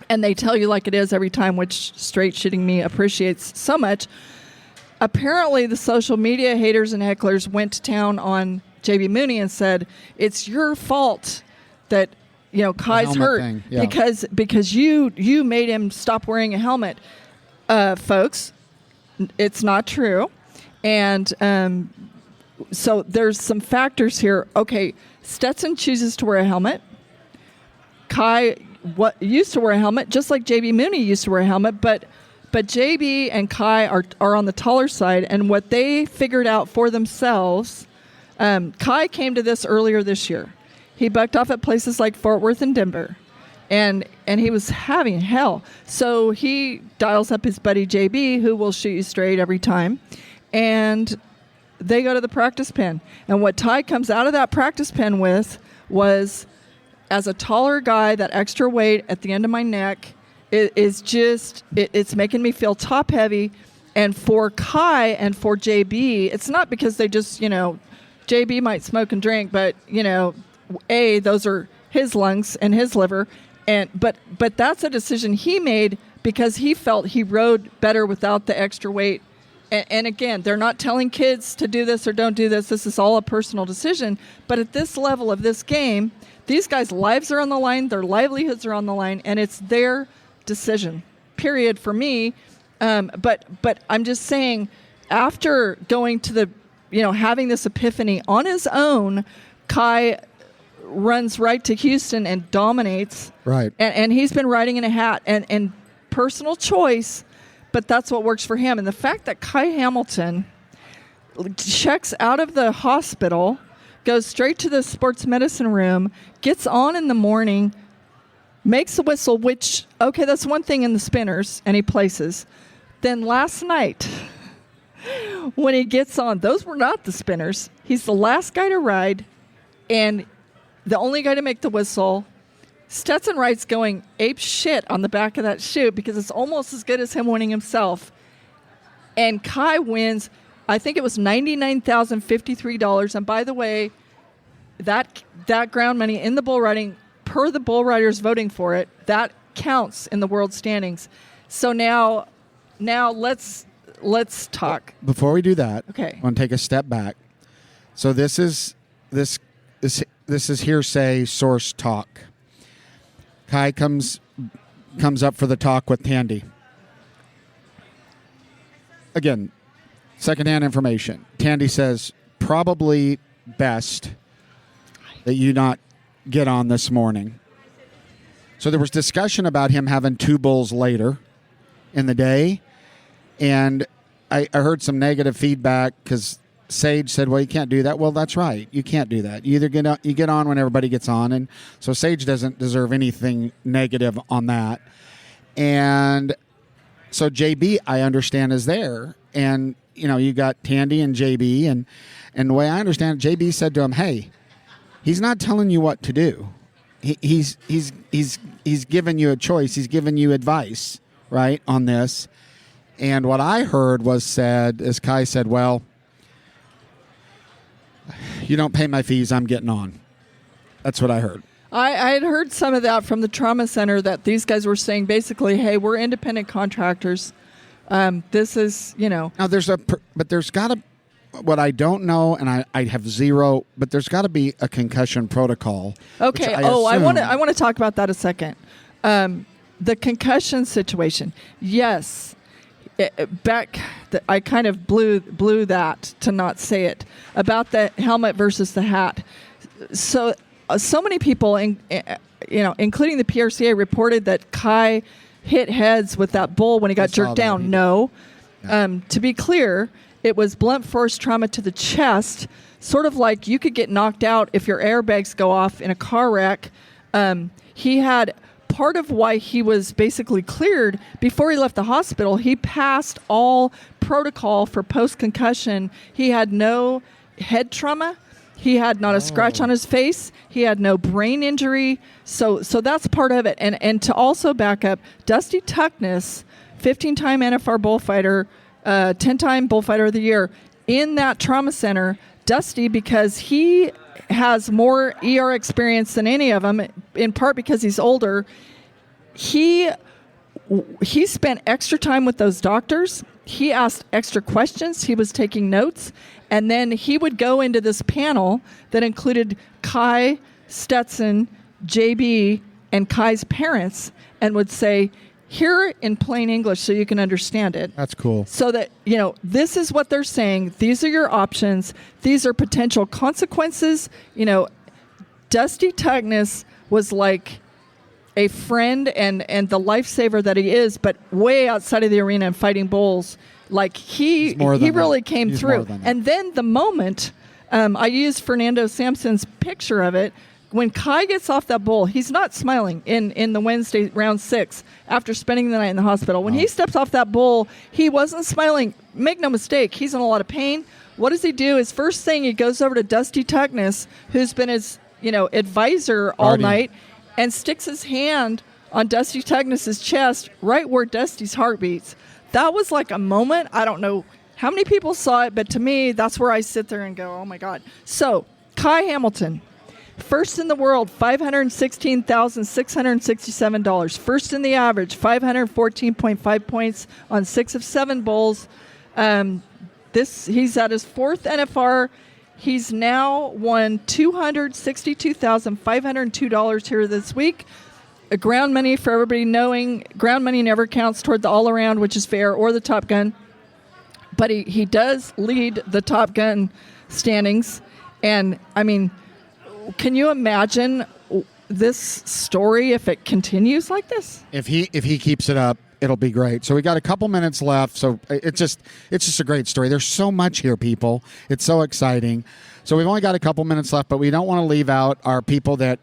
and they tell you like it is every time, which straight shitting me appreciates so much. Apparently, the social media haters and hecklers went to town on JB Mooney and said, it's your fault that Kai's hurt because you made him stop wearing a helmet. Folks, it's not true. And so there's some factors here. Okay, Stetson chooses to wear a helmet. Kai used to wear a helmet, just like JB Mooney used to wear a helmet, but JB and Kai are on the taller side, and what they figured out for themselves, Kai came to this earlier this year. He bucked off at places like Fort Worth and Denver, and he was having hell. So he dials up his buddy JB, who will shoot you straight every time, and they go to the practice pen. And what Ty comes out of that practice pen with was, as a taller guy, that extra weight at the end of my neck it's making me feel top heavy. And for Kai and for JB, it's not because they just, JB might smoke and drink, but, those are his lungs and his liver. But that's a decision he made because he felt he rode better without the extra weight. And again, they're not telling kids to do this or don't do this. This is all a personal decision. But at this level of this game, these guys' lives are on the line, their livelihoods are on the line, and it's their decision, period, for me. But I'm just saying, after going to having this epiphany on his own, Kai runs right to Houston and dominates. Right. And he's been riding in a hat and personal choice, but that's what works for him. And the fact that Kai Hamilton checks out of the hospital, goes straight to the sports medicine room, gets on in the morning, makes a whistle, which, okay, that's one thing in the spinners, and he places. Then last night, when he gets on, those were not the spinners. He's the last guy to ride, and the only guy to make the whistle. Stetson Wright's going ape shit on the back of that chute because it's almost as good as him winning himself. And Kai wins, I think it was $99,053. And by the way, that ground money in the bull riding, per the bull riders voting for it, that counts in the world standings. So now let's talk. Before we do that, okay, I want to take a step back. So this is hearsay source talk. Kai comes up for the talk with Tandy. Again, secondhand information. Tandy says probably best that you not get on this morning? So there was discussion about him having 2 bulls later in the day, and I heard some negative feedback because Sage said, well, you can't do that. Well, that's right. You can't do that. You either get on when everybody gets on, and so Sage doesn't deserve anything negative on that. And so JB, I understand, is there, and you got Tandy and JB, and the way I understand it, JB said to him, hey, he's not telling you what to do. He's giving you a choice. He's giving you advice, right, on this. And what I heard was said, as Kai said, well, you don't pay my fees, I'm getting on. That's what I heard. I had heard some of that from the trauma center, that these guys were saying basically, hey, we're independent contractors. This is, Now, but there's got to, what I don't know, and I have zero, but there's got to be a concussion protocol. Okay. I want to talk about that a second. The concussion situation. Yes. I kind of blew that to not say it about the helmet versus the hat. So many people, including the PRCA, reported that Kai hit heads with that bull when he got jerked down. No. To be clear, it was blunt force trauma to the chest, sort of like you could get knocked out if your airbags go off in a car wreck. He had part of why he was basically cleared before he left the hospital. He passed all protocol for post-concussion. He had no head trauma. He had not a scratch on his face. He had no brain injury. So that's part of it. And to also back up, Dusty Tuckness, 15-time NFR bullfighter, 10-time bullfighter of the year, in that trauma center, Dusty, because he has more ER experience than any of them, in part because he's older, he spent extra time with those doctors. He asked extra questions. He was taking notes. And then he would go into this panel that included Kai, Stetson, JB, and Kai's parents, and would say, here in plain English so you can understand it. That's cool. So that, this is what they're saying. These are your options. These are potential consequences. Dusty Tuckness was like a friend and the lifesaver that he is, but way outside of the arena and fighting bulls. Like he really came through. And then the moment, I used Fernando Sampson's picture of it, when Kai gets off that bull, he's not smiling in the Wednesday round 6 after spending the night in the hospital. When he steps off that bull, he wasn't smiling. Make no mistake, he's in a lot of pain. What does he do? His first thing, he goes over to Dusty Tuckness, who's been his advisor all night, and sticks his hand on Dusty Tuckness's chest, right where Dusty's heart beats. That was like a moment. I don't know how many people saw it, but to me, that's where I sit there and go, oh my God. So, Kai Hamilton. First in the world, $516,667. First in the average, 514.5 points on 6 of 7 bulls. He's at his 4th NFR. He's now won $262,502 here this week. Ground money, for everybody knowing, ground money never counts toward the all-around, which is fair, or the Top Gun. But he does lead the Top Gun standings. And, I mean, can you imagine this story if it continues like this? If he keeps it up, it'll be great. So we got a couple minutes left. So it's just a great story. There's so much here, people. It's so exciting. So we've only got a couple minutes left, but we don't want to leave out our people that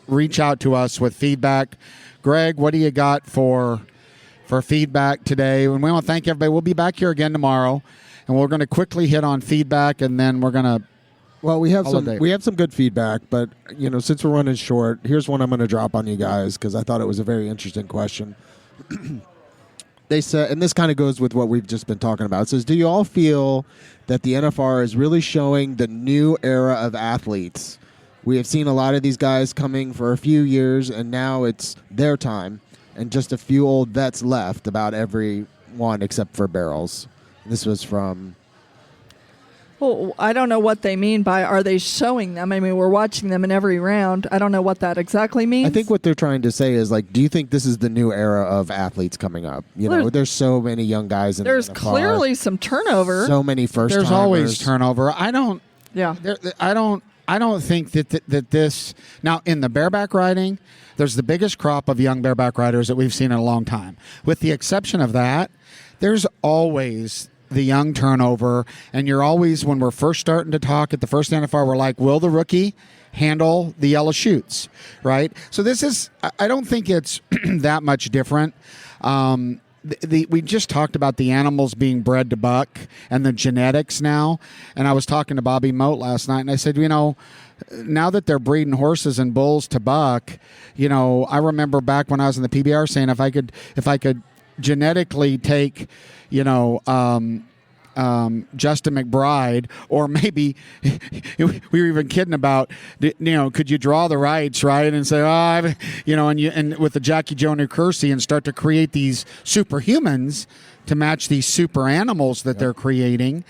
reach out to us with feedback. Greg, what do you got for feedback today? And we want to thank everybody. We'll be back here again tomorrow, and we're going to quickly hit on feedback, and then we're going to. Well, we have some good feedback, but since we're running short, here's one I'm going to drop on you guys because I thought it was a very interesting question. They said, and this kind of goes with what we've just been talking about. It says, do you all feel that the NFR is really showing the new era of athletes? We have seen a lot of these guys coming for a few years, and now it's their time, and just a few old vets left, about every one except for Barrels. This was from... Well, I don't know what they mean by, are they showing them? I mean, we're watching them in every round. I don't know what that exactly means. I think what they're trying to say is, do you think this is the new era of athletes coming up? There's so many young guys in There's the clearly some turnover. So many first-timers. There's always turnover. I don't I don't think that this now in the bareback riding, there's the biggest crop of young bareback riders that we've seen in a long time. With the exception of that, there's always the young turnover, and you're always, when we're first starting to talk at the first NFR, we're like, will the rookie handle the yellow chutes, right? So this is, I don't think it's that much different. We just talked about the animals being bred to buck and the genetics now, and I was talking to Bobby Moat last night, and I said, now that they're breeding horses and bulls to buck, I remember back when I was in the PBR saying if I could genetically take, Justin McBride, or maybe we were even kidding about, could you draw the rights, right, and say, and with the Jackie Joe Kersey, and start to create these superhumans to match these super animals that they're creating.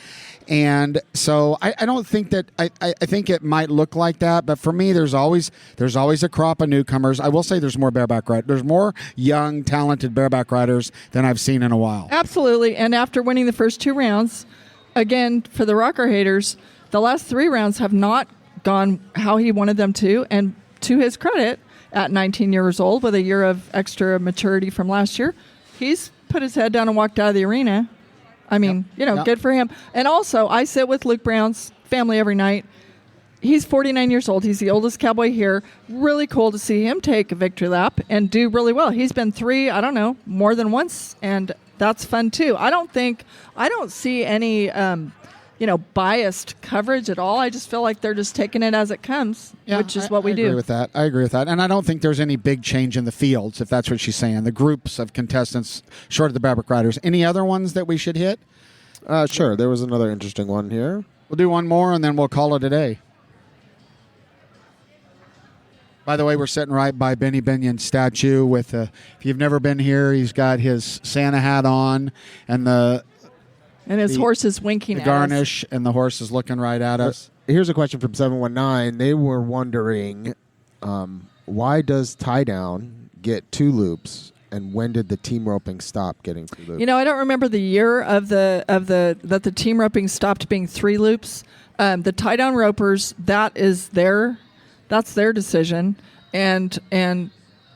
And so I don't think that I think it might look like that, but for me, there's always a crop of newcomers. I will say there's more bareback riders. There's more young, talented bareback riders than I've seen in a while. Absolutely. And after winning the first 2 rounds, again, for the Rocker haters, the last 3 rounds have not gone how he wanted them to. And to his credit, at 19 years old, with a year of extra maturity from last year, he's put his head down and walked out of the arena. I mean, good for him. And also, I sit with Luke Brown's family every night. He's 49 years old. He's the oldest cowboy here. Really cool to see him take a victory lap and do really well. He's been 3, more than once, and that's fun too. I don't see any, biased coverage at all. I just feel like they're just taking it as it comes, which is what we do. I agree with that. And I don't think there's any big change in the fields, if that's what she's saying. The groups of contestants, short of the bareback riders. Any other ones that we should hit? Sure. There was another interesting one here. We'll do one more, and then we'll call it a day. By the way, we're sitting right by Benny Binion's statue with, if you've never been here, he's got his Santa hat on and his horse is winking at garnish, and the horse is looking right at us. Here's a question from 719. They were wondering, why does tie down get 2 loops, and when did the team roping stop getting 2 loops? I don't remember the year of that the team roping stopped being 3 loops. The tie down ropers, that's their decision, and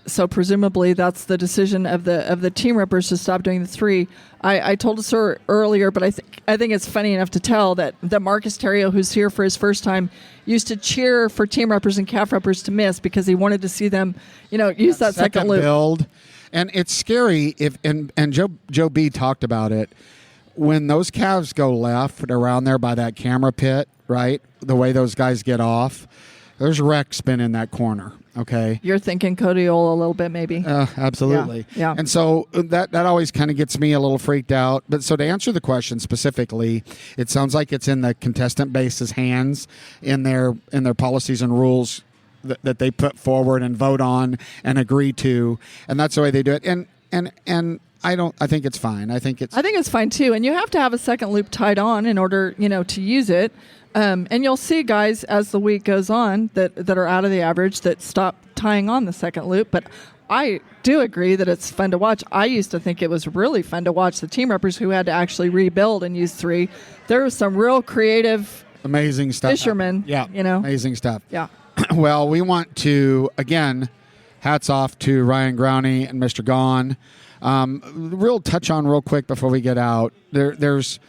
so presumably that's the decision of the team ropers to stop doing the 3. I told us earlier, but I think it's funny enough to tell that Marcus Terrio, who's here for his first time, used to cheer for team ropers and calf ropers to miss because he wanted to see them, use that second loop. Build. And it's scary and Joe B talked about it, when those calves go left around there by that camera pit, right? The way those guys get off, there's wreck spin in that corner. Okay. You're thinking Codiola a little bit, maybe. Absolutely. Yeah. And so that always kind of gets me a little freaked out. But so to answer the question specifically, it sounds like it's in the contestant base's hands in their policies and rules that they put forward and vote on and agree to, and that's the way they do it. And I think it's fine. I think it's fine too. And you have to have a second loop tied on in order, to use it. And you'll see guys as the week goes on that are out of the average that stop tying on the second loop. But I do agree that it's fun to watch. I used to think it was really fun to watch the team reppers who had to actually rebuild and use 3. There was some real creative, amazing stuff. Fishermen. Yeah. Amazing stuff. Yeah. Well, we want to, again, hats off to Ryan Growney and Mr. Gone. Real touch on real quick before we get out. There's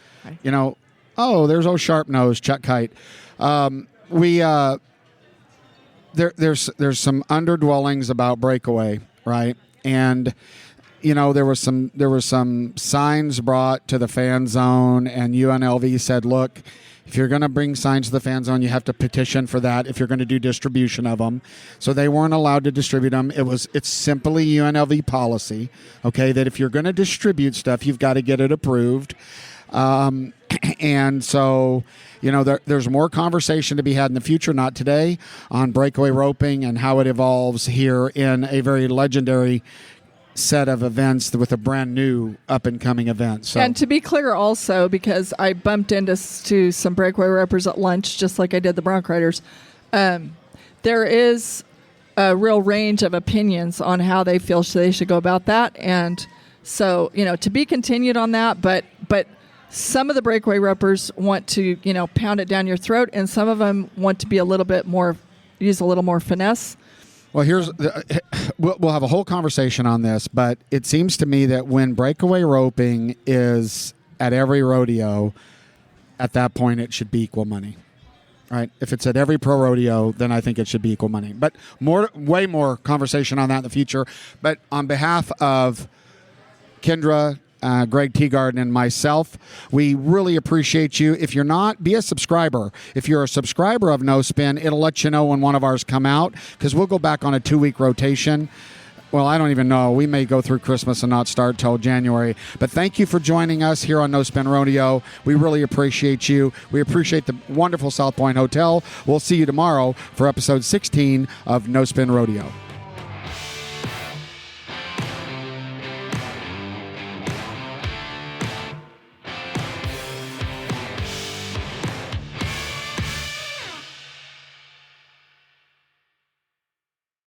old Sharp Nose, Chuck Kite. There's some underdwellings about breakaway, right? And there was some signs brought to the fan zone, and UNLV said, look, if you're going to bring signs to the fan zone, you have to petition for that if you're going to do distribution of them. So they weren't allowed to distribute them. It's simply UNLV policy, okay, that if you're going to distribute stuff, you've got to get it approved. And so, there's more conversation to be had in the future, not today, on breakaway roping and how it evolves here in a very legendary set of events with a brand new up-and-coming event. So. And to be clear also, because I bumped into some breakaway ropers at lunch, just like I did the Bronc Riders, there is a real range of opinions on how they feel they should go about that. And so, to be continued on that, but Some of the breakaway ropers want to, pound it down your throat, and some of them want to be a little bit more, use a little more finesse. Well, we'll have a whole conversation on this, but it seems to me that when breakaway roping is at every rodeo, at that point it should be equal money. Right? If it's at every pro rodeo, then I think it should be equal money. But way more conversation on that in the future. But on behalf of Kendra, Greg Teagarden, and myself, we really appreciate you. If you're not, be a subscriber. If you're a subscriber of No Spin, it'll let you know when one of ours come out, because we'll go back on a 2-week rotation. Well, I don't even know. We may go through Christmas and not start till January. But thank you for joining us here on No Spin Rodeo. We really appreciate you. We appreciate the wonderful South Point Hotel. We'll see you tomorrow for episode 16 of No Spin Rodeo.